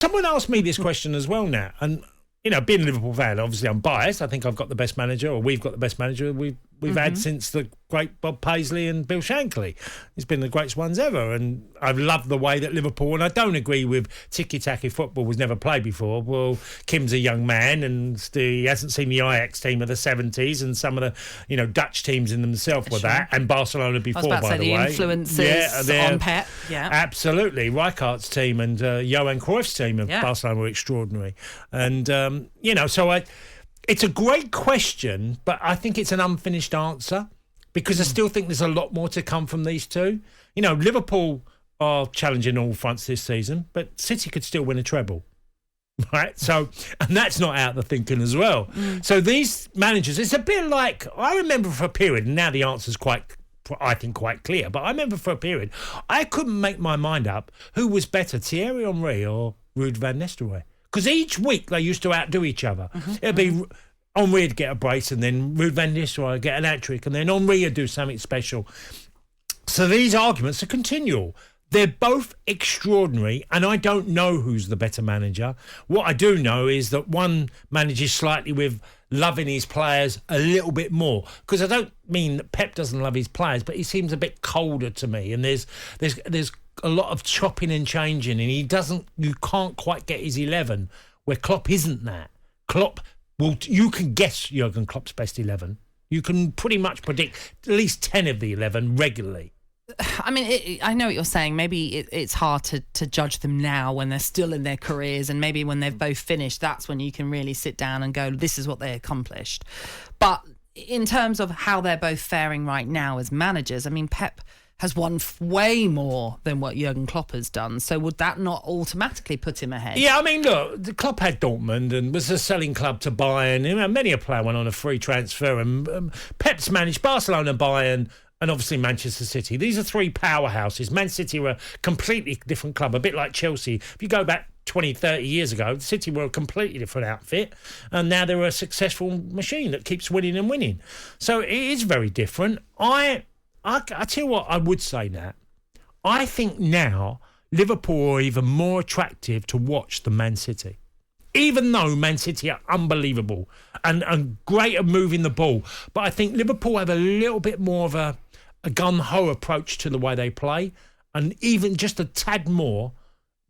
Someone asked me this question as well now, and being a Liverpool fan, obviously I'm biased. I think I've got the best manager, or we've got the best manager we've had since the great Bob Paisley and Bill Shankly. He's been the greatest ones ever, and I've loved the way that Liverpool, and I don't agree with tiki-taka football was never played before. Well, Kim's a young man, and he hasn't seen the Ajax team of the 70s, and some of the Dutch teams in themselves were that, and Barcelona before, by the way. I was about to say the influences on Pep. Yeah, absolutely. Rijkaard's team and Johan Cruyff's team of Barcelona were extraordinary, and so it's a great question, but I think it's an unfinished answer because I still think there's a lot more to come from these two. Liverpool are challenging all fronts this season, but City could still win a treble, right? So, and that's not out of the thinking as well. So these managers, it's a bit like, I remember for a period, and now the answer's quite clear, but I remember for a period, I couldn't make my mind up who was better, Thierry Henry or Ruud van Nistelrooy. Because each week they used to outdo each other. It'd be Henry would get a brace, and then Ruud van Nistelrooy would get an hat-trick, and then Henry would do something special. So these arguments are continual. They're both extraordinary, and I don't know who's the better manager. What I do know is that one manages slightly with loving his players a little bit more. Because I don't mean that Pep doesn't love his players, but he seems a bit colder to me, and there's a lot of chopping and changing, and you can't quite get his 11, where Klopp isn't that. Klopp, you can guess Jurgen Klopp's best 11. You can pretty much predict at least 10 of the 11 regularly. I mean, I know what you're saying. Maybe it's hard to judge them now when they're still in their careers, and maybe when they've both finished, that's when you can really sit down and go, this is what they accomplished. But in terms of how they're both faring right now as managers, I mean, Pep has won way more than what Jurgen Klopp has done. So would that not automatically put him ahead? Yeah, I mean, look, Klopp had Dortmund and was a selling club to Bayern. Many a player went on a free transfer, and Pep's managed Barcelona, Bayern, and obviously Manchester City. These are three powerhouses. Man City were a completely different club, a bit like Chelsea. If you go back 20, 30 years ago, City were a completely different outfit, and now they're a successful machine that keeps winning and winning. So it is very different. I tell you what I would say, Nat. I think now Liverpool are even more attractive to watch than Man City. Even though Man City are unbelievable and great at moving the ball. But I think Liverpool have a little bit more of a gun-ho approach to the way they play, and even just a tad more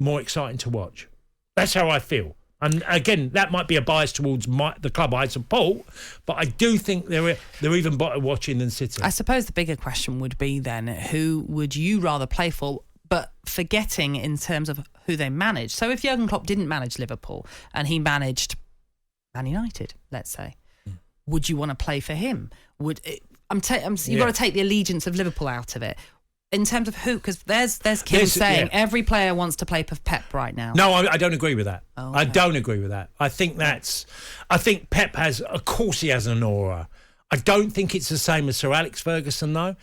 exciting to watch. That's how I feel. And again, that might be a bias towards the club I support, but I do think they're even better watching than City. I suppose the bigger question would be then, who would you rather play for, but forgetting in terms of who they manage. So if Jurgen Klopp didn't manage Liverpool and he managed Man United, let's say, would you want to play for him? You've got to take the allegiance of Liverpool out of it. In terms of who, because there's Kim saying every player wants to play for Pep right now. No, I don't agree with that. Oh, okay. I don't agree with that. I think Pep has, of course he has an aura. I don't think it's the same as Sir Alex Ferguson, though.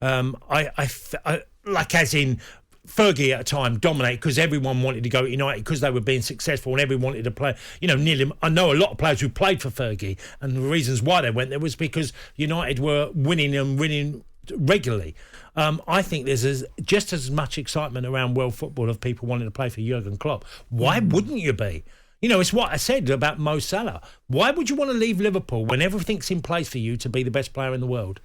Like as in Fergie at a time dominated because everyone wanted to go to United because they were being successful and everyone wanted to play. I know a lot of players who played for Fergie, and the reasons why they went there was because United were winning regularly. I think there's just as much excitement around world football of people wanting to play for Jurgen Klopp. Why wouldn't you be? It's what I said about Mo Salah. Why would you want to leave Liverpool when everything's in place for you to be the best player in the world?